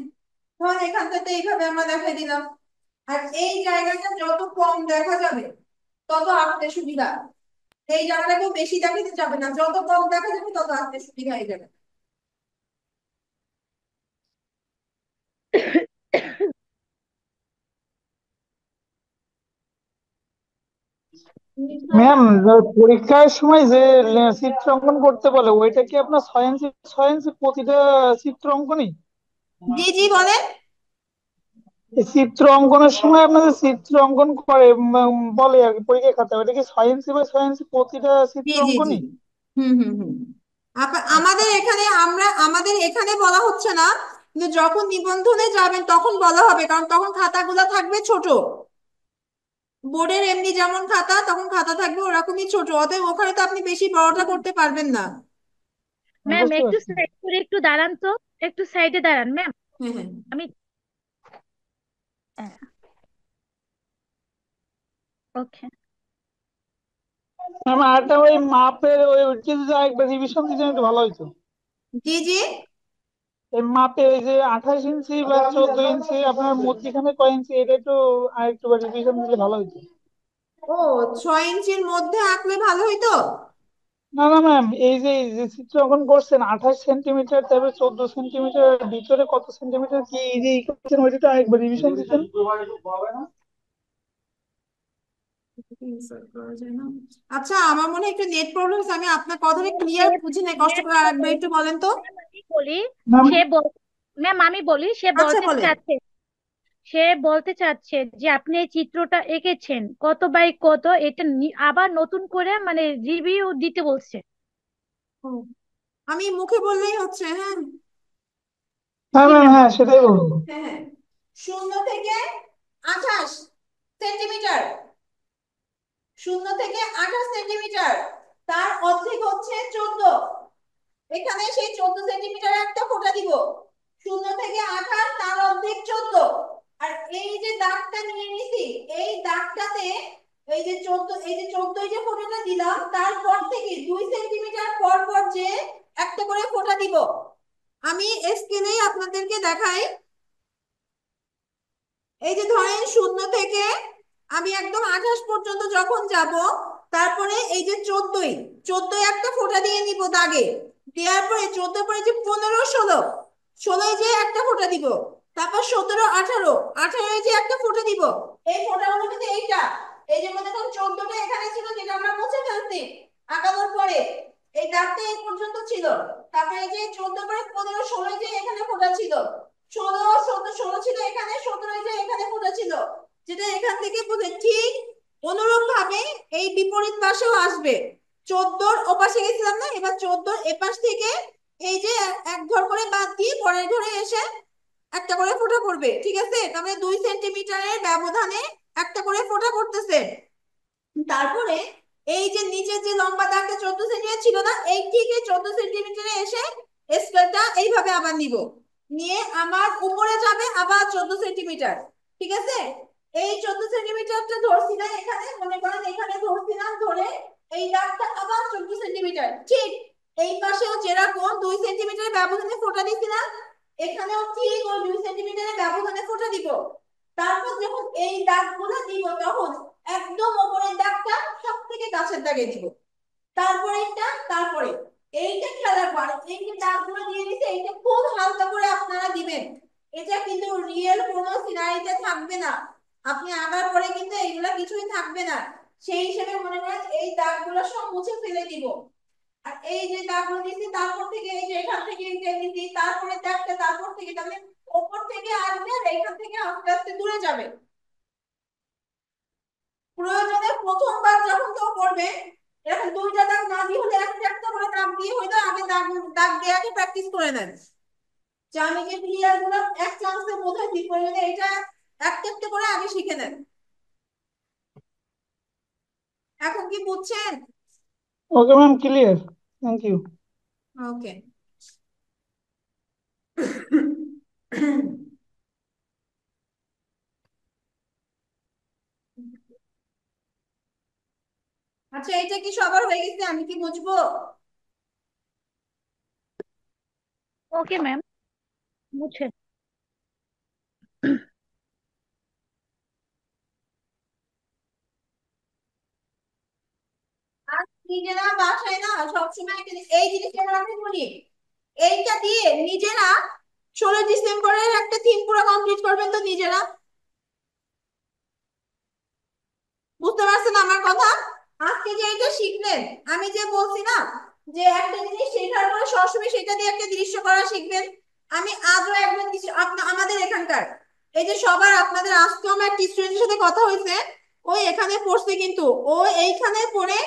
ধরেন এখানটাতে এইভাবে আমরা দেখাই দিলাম। আর এই জায়গাটা যত কম দেখা যাবে তত আঁকতে সুবিধা। এই জায়গাটাকেও বেশি দেখাতে যাবে না, যত কম দেখা যাবে তত আঁকতে সুবিধা হয়ে যাবে। ম্যাম, পরীক্ষার সময় যে চিত্র অঙ্কন করতে বলে ওইটা কি আপনার 6 ইঞ্চি 6 ইঞ্চি প্রতিটা চিত্র অঙ্কনই? জি জি বলেন। এই চিত্র অঙ্কনের সময় আপনাদের চিত্র অঙ্কন করে বলে আর কি পরীক্ষা খাতা, ওইটা কি 6 ইঞ্চি বাই 6 ইঞ্চি প্রতিটা জি চিত্র জি জি, অঙ্কনই? হুম হুম হুম। আচ্ছা। আমাদের এখানে আমাদের এখানে বলা হচ্ছে না, কিন্তু যখন নিবন্ধনে যাবেন তখন বলা হবে, কারণ তখন খাতাগুলো থাকবে ছোট। বোর্ডের এমনি যেমন খাতা তখন খাতা থাকবে ওরকমই ছোট, অতএব ওখানে তো আপনি বেশি বড়টা করতে পারবেন না। আমি ম্যাম বুঝতে একটু পারছি। সাইড করে একটু দাঁড়ান তো, একটু সাইডে দাঁড়ান ম্যাম। হ্যাঁ হ্যাঁ, আমি ওকে ম্যাম আরেকটা ওই মাপের ওইটা যদি একবার রিভিশন দিতেন একটু ভালো হতো। জি জি। এই মাপে ওই যে 28 ইঞ্চি বা 14 ইঞ্চি আপনার মধ্যখানে কয় ইঞ্চি এটা একটু আরেকটু রিভিশন দিলে ভালো হতো। ও, 6 ইঞ্চির মধ্যে আঁকলে ভালো হইতো। না না ম্যাম, এই যে চিত্র অঙ্কন করছেন 28 সেন্টিমিটার, তারপরে 14 সেন্টিমিটার, ভিতরে কত সেন্টিমিটার কি এই যে করছেন ওইটা তো আরেকবার রিভিশন দিতেন। insert করা যায় না। আচ্ছা, আমার মনে হয় একটু নেট প্রবলেম, আমি আপনার কথাটা ক্লিয়ার নেট বুঝি নাই, কষ্ট নেট করে আরেকবার একটু বলেন তো। আমি বলি, ম্যাম সে বল ম্যাম আমি বলি, সে আচ্ছা বলতে বলেন। চাচ্ছে, সে বলতে চাচ্ছে যে আপনি এই চিত্রটা এঁকেছেন কত বাই কত, এটা আবার নতুন করে মানে রিভিউ দিতে বলছে। ও, আমি মুখে বললেই হচ্ছে, হ্যাঁ। হ্যাঁ জি ম্যাম, ম্যাম। হ্যাঁ সেটাই বলবো। হ্যাঁ হ্যাঁ, 0 থেকে 28 সেন্টিমিটার, 0 থেকে 28 সেন্টিমিটার, তার অর্ধেক হচ্ছে 14। এখানে সেই 14 সেন্টিমিটার একটা ফোঁটা দিব। 0 থেকে 28 তার অর্ধেক 14। আর এই যে দাগটা নিয়ে নিছি, এই দাগটাতে এই যে 14, এই যে 14 যে ফোঁটাটা দিলাম তারপর থেকে 2 সেন্টিমিটার পর পর যে একটা করে ফোঁটা দিব। আমি স্ক্রিনেই আপনাদেরকে দেখাই। এই যে ধরেন 0 থেকে আমি একদম 28 পর্যন্ত যখন যাব তারপরে এই যে 14ই 14 একটা ফোঁটা দিয়ে নিব দাগে, দেওয়ার পরে 14 পরে যে 15 16, 16 যে একটা ফোঁটা দিব, তারপর 17 18, 18 যে একটা ফোঁটা দিব। এই ফোঁটাগুলো কিন্তু এইটা, এই যে মনে করুন 14টা এখানে ছিল যেটা আমরা মুছে ফেলছি আঁকানোর পরে, এই দাগটা এই পর্যন্ত ছিল। তারপরে এই যে 14 পরে 15 16 যে এখানে ফোঁটা ছিল, 16 17 16 ছিল এখানে, 17 যে এখানে ফোঁটা ছিল, যেটা এখান থেকে বুঝে ঠিক অনুরূপ ভাবে এই বিপরীত পাশেও আসবে। 14 ওপাশে গেছিলাম না, এবার 14 এপাশ থেকে এই যে এক ঘর করে বাদ দিয়ে পরের ঘরে এসে একটা করে ফোঁটা করবে, ঠিক আছে? তাহলে 2 সেন্টিমিটারের ব্যবধানে একটা করে ফোঁটা করতেছে। তারপরে এই যে নিচের যে লম্বা দাগটা 14 সেন্টিমিটার ছিল না, এই ঠিক এই 14 সেন্টিমিটারে এসে স্কেলটা এইভাবে আবার নিব, নিয়ে আমার উপরে যাবে আবার 14 সেন্টিমিটার, ঠিক আছে? এই 14 সেন্টিমিটারটা ধরছি না এখানে, মনে করেন এখানে ধরছিলাম, ধরে এই দাগটা আবার 14 সেন্টিমিটার, ঠিক এই পাশেও যেরকম 2 সেন্টিমিটার ব্যবধানে ফোঁটা দিছিলাম, এখানেও ঠিক ওই 2 সেন্টিমিটারের ব্যবধানে ফোঁটা দিব। তারপর যখন এই দাগগুলো দিব তখন একদম উপরের দাগটা সব থেকে কাছের দাগে দিব, তারপরে এটা, তারপরে এইটা খেয়াল রাখবেন, এই যে দাগগুলো দিয়ে দিতে এইটা খুব হালকা করে আপনারা দিবেন, এটা কিন্তু রিয়েল কোনো সিনারিতে থাকবে না, আপনি আঁকার পরে কিন্তু এইগুলা কিছুই থাকবে না। সেই হিসেবে মনে করেন এই দাগগুলো সব মুছে ফেলে দিব। আর এই যে দাগগুলো দিচ্ছি তারপর থেকে এই যে এখান থেকে দিচ্ছি, তারপরে দাগটা তারপর থেকে, তাহলে উপর থেকে আসবে আর এখান থেকে আস্তে আস্তে দূরে যাবে। প্রয়োজনে প্রথমবার যখন কেউ করবে এরকম 2টা দাগ না দিয়ে হলে একটা একটা করে দাগ দিয়ে হয়তো আগে দাগ দাগ দিয়ে আগে প্র্যাকটিস করে নেন, যে আমি যে ক্লিয়ার গুলো এক চান্সে বোঝাই দিই, প্রয়োজনে এটা একটা একটা করে আগে শিখে নেন। এখন কি বুঝছেন? Okay ma'am, clear. Thank you. Okay. আচ্ছা, এটা কি সবার হয়ে গেছে? আমি কি বুঝবো? ওকে ম্যাম, বুঝছেন। আর নিজেরা বাসায় না সবসময় এই জিনিসটা আমি বলি, এইটা দিয়ে নিজেরা 16 ডিসেম্বরের একটা থিম পুরো কমপ্লিট করবেন তো নিজেরা। বুঝতে পারছেন আমার কথা? আজকে যে এটা শিখলেন, আমি যে বলছি না যে একটা জিনিস শেখার পরে সবসময় সেটা দিয়ে একটা দৃশ্য করা শিখবেন, আমি আজও একজন কিছু আমাদের এখানকার এই যে সবার আপনাদের আজকে আমার একটা স্টুডেন্টের সাথে কথা হয়েছে, ও এখানে পড়ছে কিন্তু ও এইখানে পড়ে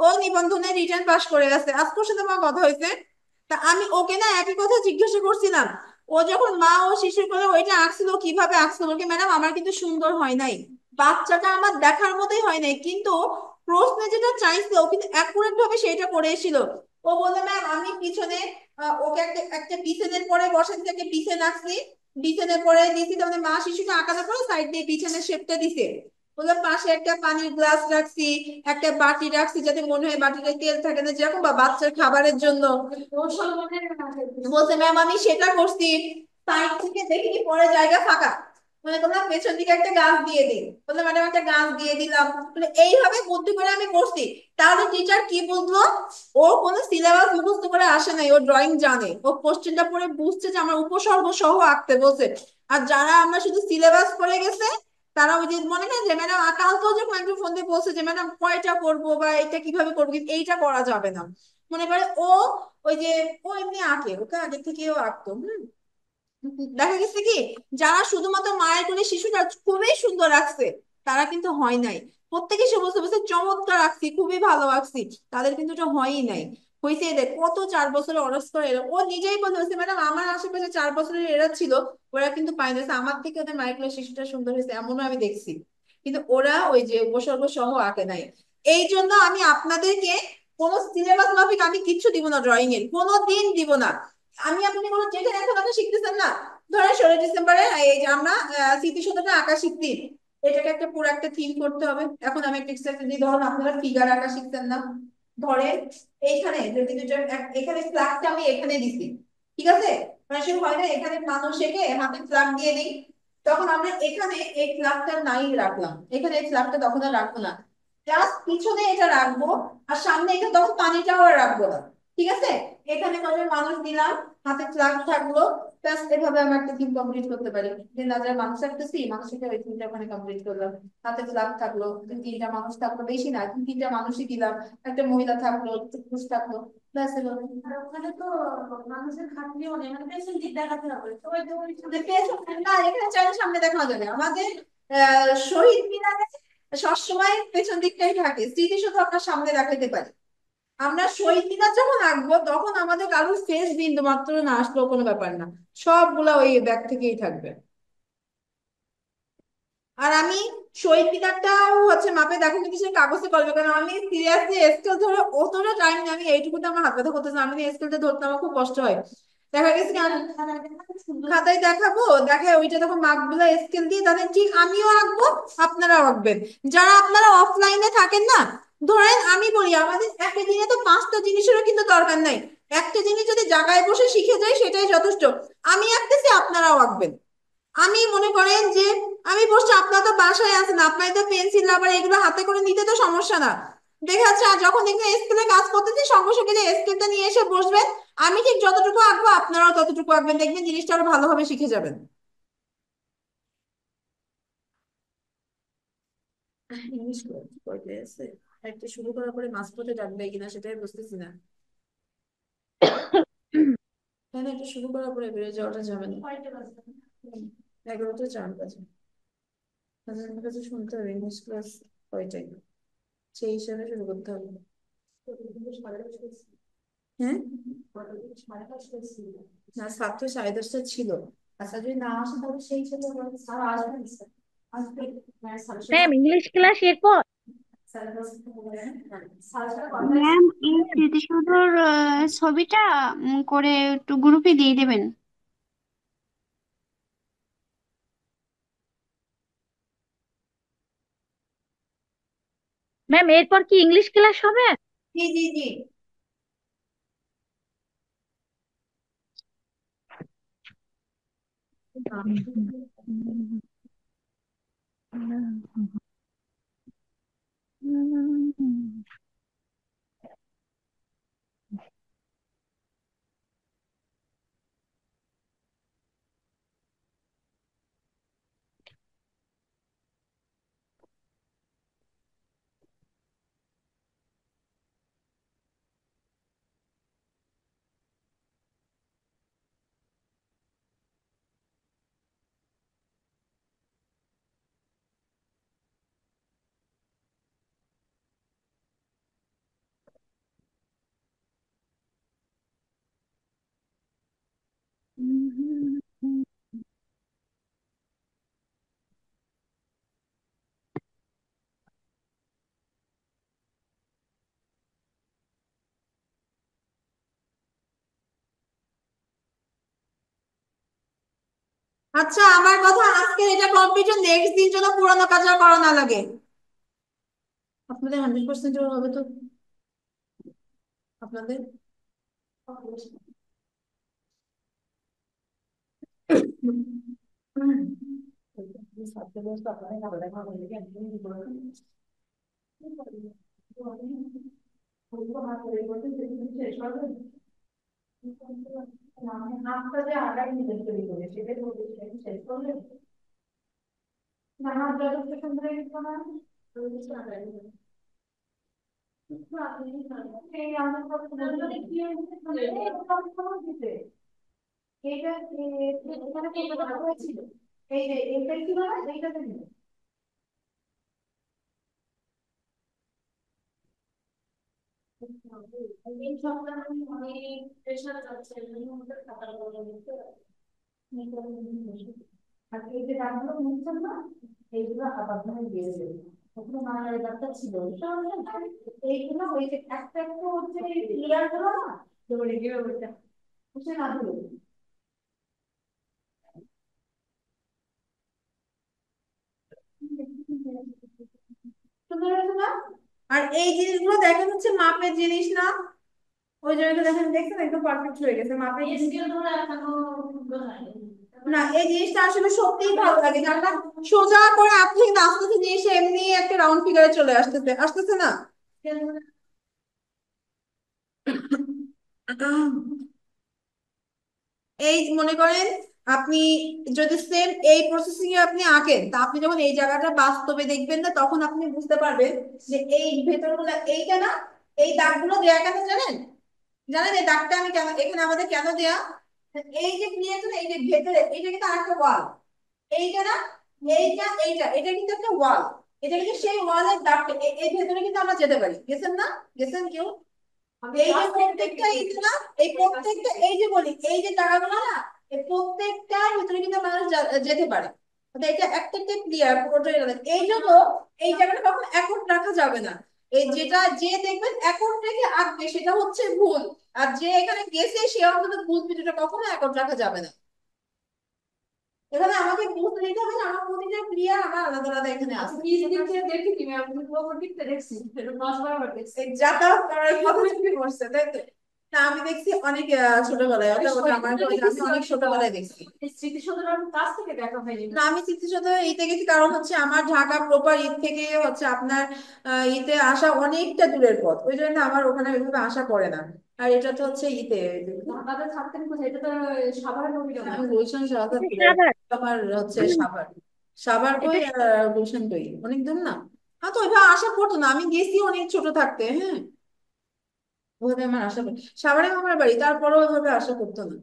ও নিবন্ধনে রিটার্ন পাস করে গেছে, আজকের সাথে আমার কথা হয়েছে। তা আমি ওকে না একই কথা জিজ্ঞাসা করছিলাম, ও যখন মা ও শিশুর কোলে ওইটা আঁকছিল কিভাবে আঁকছিল, বলকে ম্যাডাম আমার কিন্তু সুন্দর হয় নাই, বাচ্চাটা আমার দেখার মতোই হয় নাই, কিন্তু প্রশ্নে যেটা চাইছে ও কিন্তু অ্যাকুরেট ভাবে সেটা করে এসেছিল। ও বলে ম্যাম আমি পিছনে ওকে একটা একটা বিছানের পরে বসাতে থেকে বিছানা আঁকছি, বিছানের পরে দিছি, তাহলে মা শিশুকে আঁকানোর পরে সাইড দিয়ে বিছানের শেপটা দিছে, বলে পাশে একটা পানির গ্লাস রাখছি, একটা বাটি রাখছি যাতে মনে হয় বাটিতে তেল থাকে না, যেরকম বা বাচ্চার খাবারের জন্য। বলছে ম্যাম আমি সেটা করছি, সাইড থেকে দেখিনি পরে জায়গা ফাঁকা, মনে করলাম পেছন দিকে একটা গাছ দিয়ে দিই, বললাম ম্যাডাম একটা গাছ দিয়ে দিলাম, বলে এইভাবে বুদ্ধি করে আমি করছি। তাহলে টিচার কি বুঝলো? ও কোনো সিলেবাস মুখস্থ করে আসে নাই, ও ড্রয়িং জানে, ও কোশ্চেনটা পড়ে বুঝছে যে আমার উপসর্গ সহ আঁকতে বলছে। আর যারা আমরা শুধু সিলেবাস পড়ে গেছে তারা ওই যে মনে করেন যে ম্যাডাম কালকেও যখন একজন ফোন দিয়ে বলছে যে ম্যাডাম কয়টা করবো বা এটা কিভাবে করবো, কিন্তু এইটা করা যাবে না। মনে করে ও ওই যে ও এমনি আঁকে, ওকে আগে থেকেও আঁকতো। দেখা গেছে কি যারা শুধুমাত্র মায়ের কোলে শিশুটা খুবই সুন্দর রাখছে তারা কিন্তু হয় নাই, প্রত্যেকে সে বলছে বলছে চমৎকার রাখছি, খুবই ভালো রাখছি, তাদের কিন্তু এটা হয়ই নাই। হয়েছে এদের কত 4 বছরের অনার্স করে এরা, ও নিজেই বলতে ম্যাডাম আমার আশেপাশে 4 বছরের এরা ছিল, ওরা কিন্তু পাই না, আমার থেকে ওদের মায়ের কোলে শিশুটা সুন্দর হয়েছে এমনও আমি দেখছি, কিন্তু ওরা ওই যে উপসর্গ সহ আঁকে নাই। এই জন্য আমি আপনাদেরকে কোন সিলেবাস মাফিক আমি কিচ্ছু দিব না, ড্রয়িং এর কোনো দিন দিব না। আমি আপনি কোনো যেখানে এখন আপনি শিখতেছেন না, ধরেন 16 ডিসেম্বরে এই যে আমরা স্মৃতিসৌধটা আঁকা শিখছি, এটাকে একটা পুরো একটা থিম করতে হবে। এখন আমি একটা এক্সাম্পল দিই, ধরুন আপনারা ফিগার আঁকা শিখতেন না, ধরেন এইখানে যদি এখানে ফ্ল্যাগটা আমি এখানে দিছি, ঠিক আছে? মানে শুরু হয় না এখানে মানুষ এঁকে হাতে ফ্ল্যাগ দিয়ে দিই, তখন আমরা এখানে এই ফ্ল্যাগটা নাই রাখলাম, এখানে এই ফ্ল্যাগটা তখন আর রাখবো না, জাস্ট পিছনে এটা রাখবো আর সামনে এটা তখন পানিটাও আর রাখবো না। ঠিক আছে, এখানে কজন মানুষ দিলাম, হাতে ফ্ল্যাগ থাকলো, ব্যাস এভাবে আমরা একটা থিম কমপ্লিট করতে পারি। যে না, যারা মানুষ রাখতেছি মানুষকে ওই থিমটা ওখানে কমপ্লিট করলাম, হাতে ফ্ল্যাগ থাকলো, তিনটা মানুষ থাকলো, বেশি না তিনটা মানুষই দিলাম, একটা মহিলা থাকলো, একটা পুরুষ থাকলো, ব্যাস এভাবে। আর ওখানে তো মানুষের খাটনিও নেই, মানে পেছন দিক দেখাতে হবে তো না, এখানে চাইলে সামনে দেখানো যাবে। আমাদের শহীদ মিনারে সবসময় পেছন দিকটাই থাকে, স্মৃতিসৌধ আমরা সামনে দেখাতে পারি। আমরা শহীদ মিনার যখন আঁকবো তখন আমাদের কারোর ফেস বিন্দু মাত্র না আসলেও কোনো ব্যাপার না, সবগুলা ওই ব্যাগ থেকেই থাকবে। আর আমি শহীদ মিনারটাও মাপে দেখো, কিন্তু সে কাগজে করবে, কারণ আমি সিরিয়াসলি স্কেল ধরে অতটা টাইম নেই, আমি এইটুকুতে আমার হাত ব্যথা করতেছে, আমি স্কেলটা ধরতে আমার খুব কষ্ট হয়। দেখা গেছে কি খাতায় দেখাবো, দেখায় ওইটা তখন মাপগুলো স্কেল দিয়ে তাদের ঠিক আমিও আঁকবো, আপনারাও আঁকবেন। যারা আপনারা অফলাইনে থাকেন না, ধরেন আমি বলি আমাদের একটা দিনে তো 5টা জিনিসেরও কিন্তু দরকার নাই, একটা জিনিস যদি জায়গায় বসে শিখে যাই সেটাই যথেষ্ট। আমি আঁকতেছি, আপনারাও আঁকবেন। আমি মনে করেন যে আমি বসছি, আপনার তো বাসায় আছেন, আপনার তো পেন্সিল রাবার এগুলো হাতে করে নিতে তো সমস্যা না। দেখা যাচ্ছে আর যখন দেখবেন স্কুলে কাজ করতেছি সঙ্গে সঙ্গে যে স্কেলটা নিয়ে এসে বসবেন, আমি ঠিক যতটুকু আঁকবো আপনারাও ততটুকু আঁকবেন, দেখবেন জিনিসটা আরো ভালোভাবে শিখে যাবেন। ইংলিশ পড়তে আছে, একটা শুরু করার পরে মাঝপথে ডাকবে কিনা সেটাই বুঝতেছি না। তাই না, একটা শুরু করার পরে বেড়ে যাওয়াটা যাবে না। 11টা 4 বাজে। আমার কাছে শুনতে হবে ইংলিশ ক্লাস কয়টায়, সেই হিসাবে শুরু করতে হবে। হ্যাঁ, না ছাত্র 10:30 ছিল। আচ্ছা যদি না আসে তাহলে সেই হিসেবে স্যার আসবেন, স্যার আসবে, হ্যাঁ স্যারের সাথে ম্যাম ইংলিশ ক্লাস এরপর? স্যারের সাথে বলে, স্যারের সাথে কথা হয়েছে। ম্যাম এই স্মৃতিসৌধর ছবিটা করে একটু গ্রুপে দিয়ে দেবেন। ম্যাম এরপর কি ইংলিশ ক্লাস হবে? জি জি জি। আচ্ছা আমার কথা, আজকে এটা কমপ্লিট, নেক্সট দিন যেন পুরানো কাজ আর করা না লাগে। আপনাদের 100% হবে তো? আপনাদের আপনাদের আগামী দিন তৈরি করে সেটাই বলতে শেষ করলেন না, আমার যথেষ্ট সুন্দর কিছু না, কিছু আগামী দিন। এই আমাদের কি দিতে এইটা এখানে কি হয়েছিল, এই যে এইটাই কি বলা এইটাতে এই সপ্তাহে অনেক প্রেশার যাচ্ছে, খাতা আর এই যে রাগগুলো মুছছেন না, এইগুলো আবার ধরে দিয়ে দেবে। ওখানে মায়ের ব্যাপারটা ছিল এইগুলো ওই যে একটা একটু হচ্ছে ক্লিয়ার হলো না, তো এগুলো ওইটা বুঝে না হলো সুন্দর হয়েছে না। আর এই জিনিসগুলো দেখেন মাপের জিনিস না, ওই জায়গাটা দেখেন, দেখছেন একদম পারফেক্ট হয়ে গেছে মাপের জিনিস। না, এই জিনিসটা আসলে সত্যিই ভালো লাগে যে আমরা সোজা করে আপনি কিন্তু আস্তে আস্তে জিনিস এমনি একটা রাউন্ড ফিগারে চলে আসতেছে আসতেছে না। এই মনে করেন আপনি যদি সেম এই প্রসেসিং এ আপনি আঁকেন, তা আপনি যখন এই জায়গাটা বাস্তবে দেখবেন না, তখন আপনি বুঝতে পারবেন যে এই ভেতরগুলো এইটা না, এই দাগগুলো দেয়া কেন জানেন? জানেন এই দাগটা আমি কেন এখানে আমাদের কেন দেয়া? এই যে ক্লিয়ার, এই যে ভেতরে এইটা কিন্তু আরেকটা ওয়াল, এইটা না, এইটা কিন্তু একটা ওয়াল, এটা কিন্তু সেই ওয়ালের দাগটা, এই ভেতরে কিন্তু আমরা যেতে পারি। গেছেন না? গেছেন কেউ? এই যে প্রত্যেকটা এই যে না, এই প্রত্যেকটা এই যে বলি এই যে জায়গাগুলো না, এই প্রত্যেকটার ভিতরে কিন্তু মানুষ যেতে পারে। এটা একটা একটা ক্লিয়ার পুরোটাই আলাদা। এই জন্য এই জায়গাটা কখনো একক রাখা যাবে না। এই যেটা যে দেখবেন একক রেখে আঁকবে সেটা হচ্ছে ভুল, আর যে এখানে গেছে সে অন্তত বুঝবে, যেটা কখনো একক রাখা যাবে না। এখানে আমাকে বুঝতে দিতে হবে যে আমার প্রতিটা ক্রিয়া আমার আলাদা আলাদা এখানে আছে। নিজ দিক থেকে দেখি তুমি আমি পুরো দিকটা দেখছি, এটা মাস বরাবর দেখছি যাতায়াত করার কথা কি করছে, তাই তো? না, আমি দেখছি অনেক ছোটবেলায়, ওটা ওটা আমার আমি অনেক ছোটবেলায় দেখছি। স্মৃতিসৌধের কাছ থেকে দেখা হয়নি। না, আমি স্মৃতিসৌধ ইতে গেছি, কারণ হচ্ছে আমার ঢাকা প্রপার ঈদ থেকে হচ্ছে আপনার ইতে আসা অনেকটা দূরের পথ, ওই জন্য আমার ওখানে ওইভাবে আসা পড়ে না। আর এটা তো হচ্ছে ইতে ঢাকাতে থাকতেন কোথায়? এটা তো সাভারের নবীন, আমি গুলশান শাহাদাত সাভার। আমার হচ্ছে সাভার। সাভার কই এটা আর গুলশান কই, অনেক দূর না? হ্যাঁ, তো ওইভাবে আশা পড়তো না, আমি গেছি অনেক ছোট থাকতে। হ্যাঁ, ওইভাবে আমার আশা পড়তো, সাভারে আমার বাড়ি, তারপরেও ওইভাবে আশা করতো না।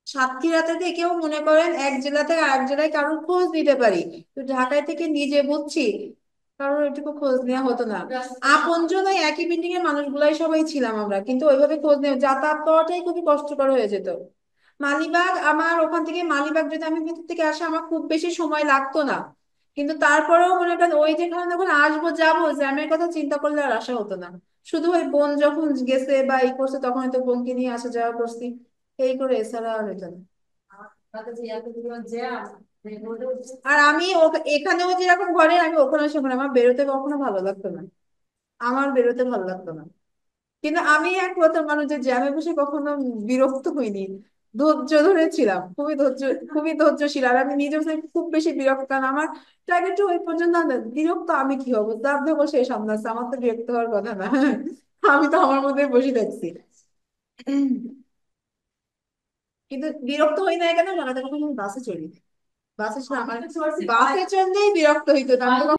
সাতক্ষীরাতে থেকেও মনে করেন এক জেলা থেকে আরেক জেলায় কারোর খোঁজ নিতে পারি, তো ঢাকায় থেকে নিজে বুঝছি কারোর এটুকু খোঁজ নেওয়া হতো না। আপনজন ওই একই বিল্ডিং এর মানুষগুলাই সবাই ছিলাম আমরা, কিন্তু ওইভাবে খোঁজ নেওয়া যাতায়াত করাটাই খুবই কষ্টকর হয়ে যেত। মালিবাগ, আমার ওখান থেকে মালিবাগ যদি আমি ভিতর থেকে আসা আমার খুব বেশি সময় লাগতো না, কিন্তু তারপরেও মনে করেন ওই যেখানে যখন আসবো যাবো জ্যামের কথা চিন্তা করলে আর আসা হতো না। শুধু ওই বোন যখন গেছে বা এই করছে তখন হয়তো বোনকে নিয়ে আসা যাওয়া করছি, এই করে, এছাড়া আর হতো না। আর আমি এখানেও যেরকম ঘরে, আমি ওখানে সেখানে আমার বেরোতে কখনো ভালো লাগতো না, আমার বেরোতে ভালো লাগতো না। কিন্তু আমি এক প্রথম মানুষ যে জ্যামে বসে কখনো বিরক্ত হইনি, ধৈর্য ধরেছিলাম, খুবই ধৈর্যশীল। আর আমি নিজে খুব বেশি বিরক্ত, কারণ আমার টার্গেট ওই পর্যন্ত না, বিরক্ত আমি কি হবো, তার দেখো সে সামনে আছে, আমার তো বিরক্ত হওয়ার কথা না। আমি তো আমার মধ্যে বসে থাকছি। কিন্তু বিরক্ত হই না কেন জানাতে, কখন আমি বাসে চড়ি, বাসে আমার বাসে চড়লেই বিরক্ত হইতো না। আমি তো